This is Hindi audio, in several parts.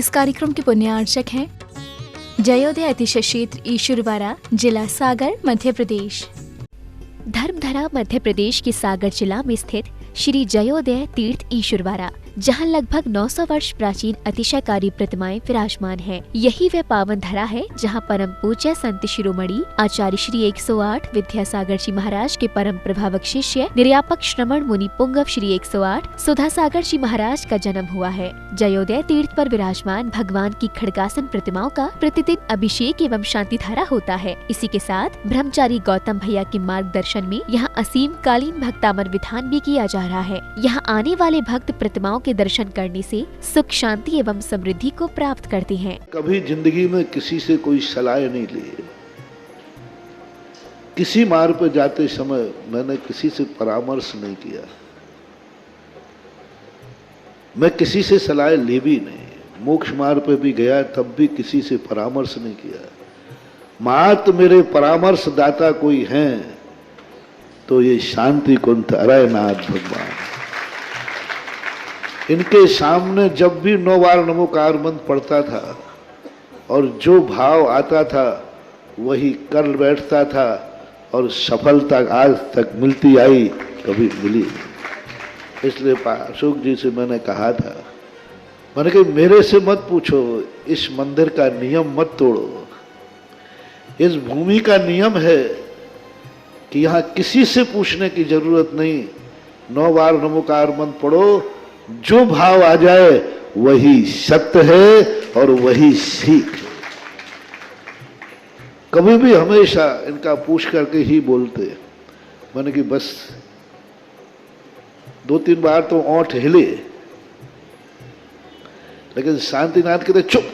इस कार्यक्रम के पुण्यार्चक हैं जयोदय अतिशय क्षेत्र ईश्वरवाड़ा, जिला सागर, मध्य प्रदेश। धर्मधरा मध्य प्रदेश के सागर जिला में स्थित श्री जयोदय तीर्थ ईश्वरवाड़ा, जहां लगभग 900 वर्ष प्राचीन अतिशयकारी प्रतिमाएं विराजमान हैं। यही वह पावन धरा है जहां परम पूज्य संत शिरोमणि आचार्य श्री 108 विद्यासागर जी महाराज के परम प्रभावक शिष्य निर्यापक श्रमण मुनि पुंगव श्री 108 सुधा सागर जी महाराज का जन्म हुआ है। जयोदय तीर्थ पर विराजमान भगवान की खड़गासन प्रतिमाओं का प्रतिदिन अभिषेक एवं शांति धारा होता है। इसी के साथ ब्रह्मचारी गौतम भैया के मार्गदर्शन में यहाँ असीम कालीन भक्तामर विधान भी किया जा रहा है। यहाँ आने वाले भक्त प्रतिमाओं के दर्शन करने से सुख, शांति एवं समृद्धि को प्राप्त करते हैं। कभी जिंदगी में किसी से कोई सलाह नहीं ली। किसी मार्ग पर जाते समय मैंने किसी से परामर्श नहीं किया। मैं किसी से सलाह ली भी नहीं। मोक्ष मार्ग पर भी गया तब भी किसी से परामर्श नहीं किया। मात्र मेरे परामर्श दाता कोई हैं तो ये शांति कुंठ अरयनाथ भगवान। इनके सामने जब भी 9 बार नमोकार मंत्र पढ़ता था और जो भाव आता था वही कर बैठता था और सफलता आज तक मिलती आई, कभी मिली नहीं। इसलिए अशोक जी से मैंने कहा था, मैंने कहा मेरे से मत पूछो, इस मंदिर का नियम मत तोड़ो। इस भूमि का नियम है कि यहाँ किसी से पूछने की जरूरत नहीं। 9 बार नमोकार मंत्र पढ़ो, जो भाव आ जाए वही सत्य है और वही सीख है। कभी भी हमेशा इनका पूछ करके ही बोलते। मैंने कि बस 2-3 बार तो ओंठ हिले, लेकिन शांतिनाथ कहते चुप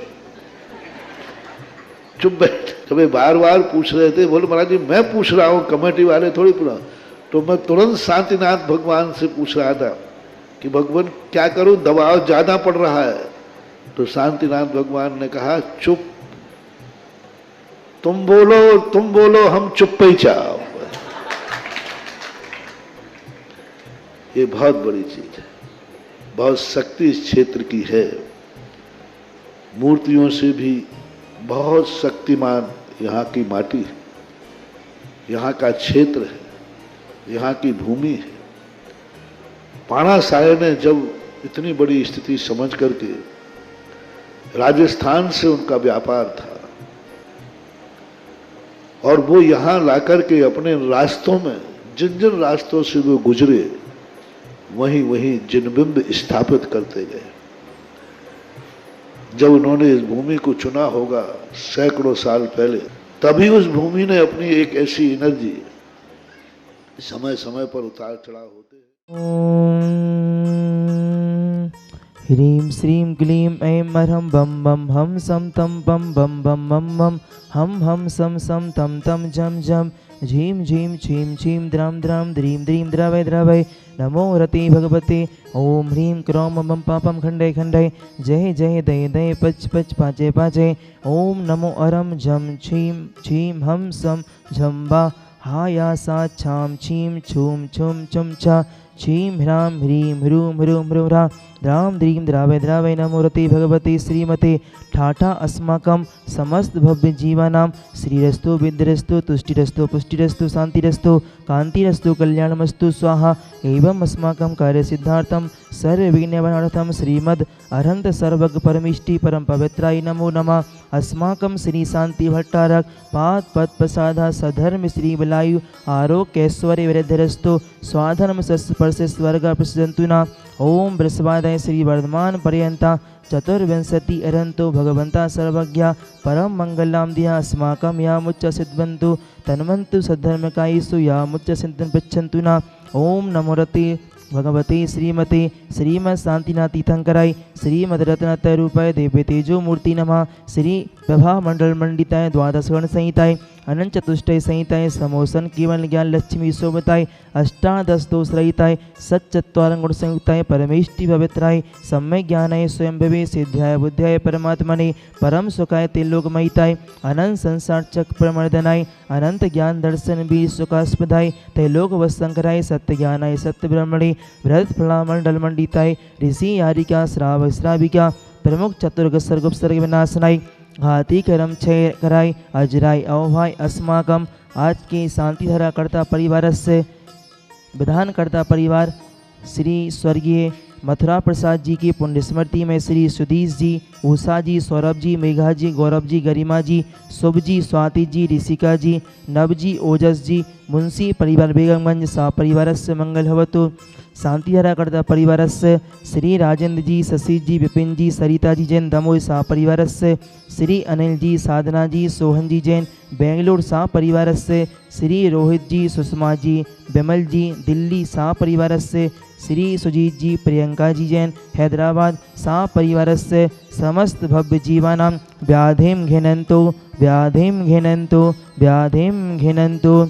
चुप बैठ। कभी बार बार पूछ रहे थे, बोले महाराज जी मैं पूछ रहा हूं, कमेटी वाले थोड़ी पूछा। तो मैं तुरंत शांतिनाथ भगवान से पूछ रहा था कि भगवान क्या करूं, दबाव ज्यादा पड़ रहा है। तो शांतिनाथ भगवान ने कहा चुप, तुम बोलो हम चुप ही चाहो। ये बहुत बड़ी चीज है, बहुत शक्ति इस क्षेत्र की है। मूर्तियों से भी बहुत शक्तिमान यहाँ की माटी है, यहाँ का क्षेत्र है, यहाँ की भूमि है। पाणा साहे ने जब इतनी बड़ी स्थिति समझ करके, राजस्थान से उनका व्यापार था और वो यहाँ लाकर के अपने रास्तों में जिन जिन रास्तों से वो गुजरे वहीं वहीं जिनबिंब स्थापित करते गए। जब उन्होंने इस भूमि को चुना होगा सैकड़ों साल पहले, तभी उस भूमि ने अपनी एक ऐसी एनर्जी, समय समय पर उतार चढ़ाव होते हैं। ह्रीं श्रीं क्लीं ऐं अरहं बम बम हम सम तम बम बम बम मम मम हम सम सम तम तम जम जम झीं झीं छीं छीं द्रां द्रां द्रीं द्रीं द्रवै द्रवै नमो रते भगवते। ओम ह्रीं क्रों मम पापम खंडे खंडे जय जय दय दय पच पच पाचे पाचे। ओम नमो अरम झम छीं छीं हम सम झम बा हाया सा छाम छीं छूम छुम छुम छा छीं ह्रां ह्रीं ह्रूं ह्रूं ह्रूं ह्रा द्रां द्रीं द्रावै द्रावै नमो रते भगवते श्रीमते। ठाठा अस्माकं समस्त भव्य जीवानां श्रीरस्तु विद्रस्तु तुष्टिरस्तु पुष्टिरस्तु शांतिरस्तु कांतिरस्तु कल्याणमस्तु स्वाहा। एवं अस्माकं कार्यसिद्धार्थं सर्वविघ्नविनाशार्थं श्रीमद् अरहंत सर्वज्ञ परमेष्टि परम पवित्राय नमो नमः। अस्माकं श्री शांति भट्टारक पाद पद प्रसादा सधर्म श्री बलायु आरोग्यैश्वर्य वृद्धिरस्तु स्वाधर्म स्पर्श स्वर्ग प्रसजन्तु न। ओम बृहस्पतिवादय श्री वर्धमान पर्यंता चतुर्विंशति अरहंतो भगवंता सर्वज्ञा परम मंगलाम दिया अस्माकं यामुच्च सिद्धवन्तु तन्वन्तु सद्धर्मकायिषु यामुच्च सिद्धं पृच्छन्तु न। ओम नमो रते भगवते श्रीमते श्रीमद शांतिनाथ तीर्थंकराय श्रीमद रत्नत्रय रूपाय देव्य तेजो मूर्ति नमः। श्री प्रभा मंडल मंडिताय द्वादश वर्ण संहिताय अनंत चतुष्टय संहिताय समोसन केवल ज्ञान लक्ष्मी शोभताय अष्टादश दोष रहिताय सच्चत्वारं गुण संयुक्ताय परमेष्टि पवित्राय सम्यक ज्ञानाय स्वयं भवे सिद्ध्याय बुद्ध्याय परमात्मने परम सुखाय तेलोकमयिताय अनंत संसार चक्र प्रमर्दनाय अनंत ज्ञान दर्शन भी सुखास्पदाय तैलोक वसंकराय सत्य ज्ञानाय सत्य ब्रह्मणे बृहत् फला मंडल मंडिताय ऋषि यारिका श्राव श्राविका प्रमुख चतुर्ग सर्ग उपसर्ग विनाशनाय हाथी करम क्षय कराय अजराय अवभाय अस्माकम। आज के शांतिधारा कर्ता परिवार से विधानकर्ता परिवार श्री स्वर्गीय मथुरा प्रसाद जी की पुण्य स्मृति में श्री सुधीश जी, उषा जी, सौरभ जी, मेघा जी, गौरव जी, गरिमा जी, शुभ जी, स्वाति जी, ऋषिका जी, नव जी, ओजस जी, मुंशी परिवार बेगमगंज सा परिवार से मंगल भवतु। शांतिधारा कर्ता परिवार से श्री राजेंद्र जी, शशि जी, विपिन जी, सरिता जी जैन दमोह सा परिवार से श्री अनिल जी, साधना जी, सोहन जी जैन बेंगलुरु सा परिवार से श्री रोहित जी, सुषमा जी, विमल जी दिल्ली सा परिवार से श्री सुजीत जी, प्रियंका जी जैन हैदराबाद सा परिवार से समस्त भव्य जीवानां व्याधिम घिनंतु व्याधिम घिनंतु व्याधिम घिनंतु।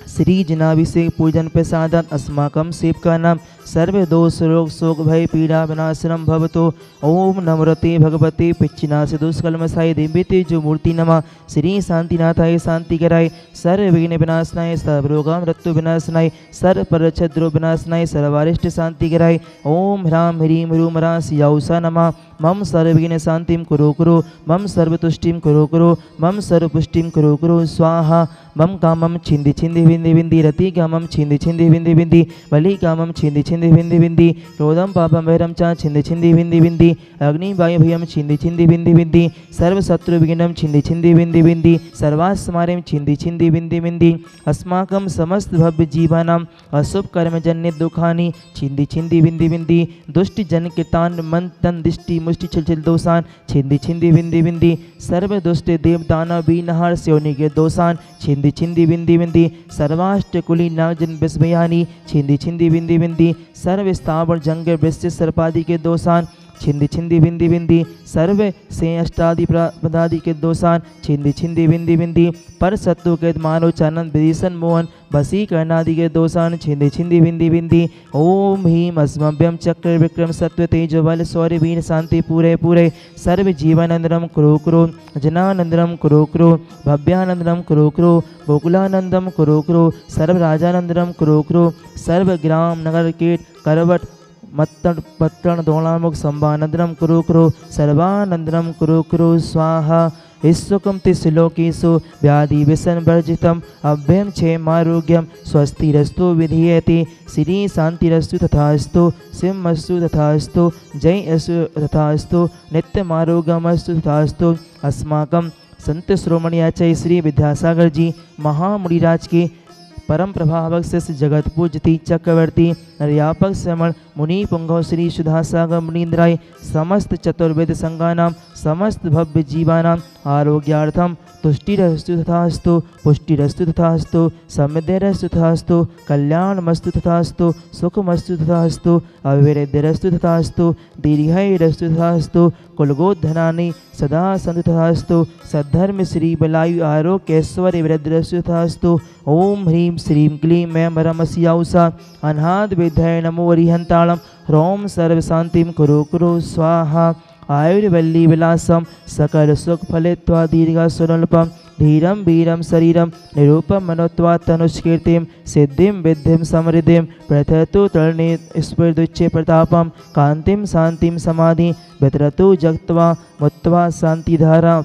श्री जनाभिषेक पूजन प्रसादात् अस्माकं सेवकानां सर्वे दोष रोग शोक भय पीड़ा विनाशनम भवतो। ओम नमोते भगवते पिच्चिनाश दुष्कलमसाय दिव्यते जो मूर्ति नमः। श्री शांतिनाथाय शांति कराय सर्व विघ्न विनाशनाय सर्वरोगा मृत्यु विनाशनाय सर्व परच्छद्रो विनाशनाय सर्वारिष्ट शांति कराय। ओम ह्रां ह्रीं ह्रूं ह्रां सियाउषा नमः। मम सर्वविघ्न शांतिं कुरु कुरु मम सर्वतुष्टिं कुरु कुरु मम सर्वपुष्टिं कुरु कुरु स्वाहा। मम कामं छिंदि छिंदि विंदि विंदि रति कामं छिंदि छिंदि विंदि विंदि बलि कामं छिंदि छिंदि विंदि विंदि क्रोधं पापं वैरं च छिंदि छिंदि विंदि विंदि अग्नि वायु भयं छिंदि छिंदि विंदि विंदि सर्व शत्रु विघ्नं छिंदि छिंदि विंदि विंदि सर्वास्मारें छिंदि छिंदि विंदि विंदि। अस्माकं समस्त भव्य जीवानां अशुभ कर्मजन्य दुखानि छिंदि छिंदि विंदि विंदि दुष्ट जन कृतान मन तन दिष्टि मुष्टि छिल दोषान छिंदि छिंदि विंदि विंदि सर्व दुष्ट देव दानव वीनहार स्योनि के दोषान छिंदि छिंदि विंदि विंदि सर्वाष्ट कुली नागजन विस्मयानि छिंदि छिंदि विंदि विंदि सर्व स्थावर जंग वृश्च सर्पादि के दोषान छिंदि छिंदि विंदि विंदि सर्व से अष्टादि पदादि के दोषान छिंदि छिंदि विंदि विंदि पर शत्रु के मानव चानंद विदिशन मोहन बसी कर्णादि के दोषान छिंदि छिंदि विंदि विंदि। ओम ह्रीं अस्मभ्यं चक्र विक्रम सत्व तेज बल शौर्य वीर शांति पूरे पूरे सर्व जीवनंदनम कुरु कुरु जनानंदनम कुरु कुरु भव्यानंदनम कुरु कुरु गोकुलानंदम कुरु कुरु सर्व राजानंदनम कुरु कुरु सर्व ग्राम नगर कीट करवट मत्तण पत्तण दोलामुख संभानंदनम कुरु कुरु सर्वानंदनम कुरु कुरु स्वाहा। ईश्वकं तिश्लोकेषु व्याधि विषण वर्जितम अभ्यम क्षेमारोग्यम स्वस्तिरस्तु विधीयते। श्री शांतिरस्तु तथास्तु सिंहस्तु तथास्तु जय अस्तु तथास्तु नित्यमारोग्यमस्तु तथास्तु। अस्माकं संत श्रोमणी आचार्य श्री विद्यासागर जी महामुनिराज के परम प्रभावक से जगत पूजती चक्रवर्ती निर्यापक श्रमण मुनि पुंगव श्री सुधासागर मुनीन्द्राय समस्त चतुर्वेद संगानां समस्त भव्य जीवानां आरोग्यार्थम तुष्टिरस्तु तथास्तु पुष्टिरस्तु तथास्तु समृद्धिरस्तु तथास्तु कल्याणमस्तु तथास्तु सुखमस्तु तथास्तु अविवेद्यरस्तु तथास्तु दीर्घायुरस्तु तथास्तु कुलगोधनानि सदा सन्तु तथास्तु सद्धर्म श्री बलायु आरोग्यैश्वर्य वृद्धिरस्तु तथास्तु। ओम ह्रीं श्रीं क्लीं ऐं रमस्याउषा अनाद विद्याय नमो हरिहंताणं ह्रौं सर्वशान्तिं कुरु कुरु स्वाहा। आयुर्वल्ली विलासम सकल सुख फलित्वा दीर्घा सुनल्पम धीरम वीरम शरीरम निरूपम मनोत्वा तनुष्कीर्तिम सिद्धिं विद्धिं समृद्धिं प्रथतु तरणि स्फुरदुच्चे प्रतापम कांतिम शांतिम समाधि वितरतु जगत्वा मुत्वा शांतिधारा।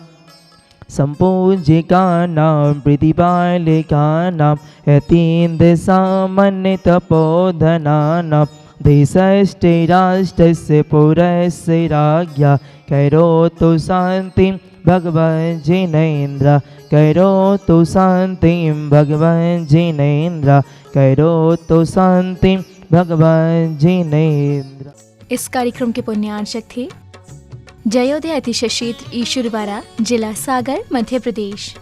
संपूजिकानां प्रतिपालिकानां यतीन्द्र सामान्य तपोधनानां देशस्ते राष्ट्रस्य पुरस्य राज्ञा करोतु शान्तिं भगवन् जिनेन्द्र करोतु शान्तिं भगवन् जिनेन्द्र करोतु शान्तिं भगवन् जिनेन्द्र। इस कार्यक्रम के पुण्यार्चक थे जयोदय अतिशय क्षेत्र ईश्वरवाड़ा, जिला सागर, मध्य प्रदेश।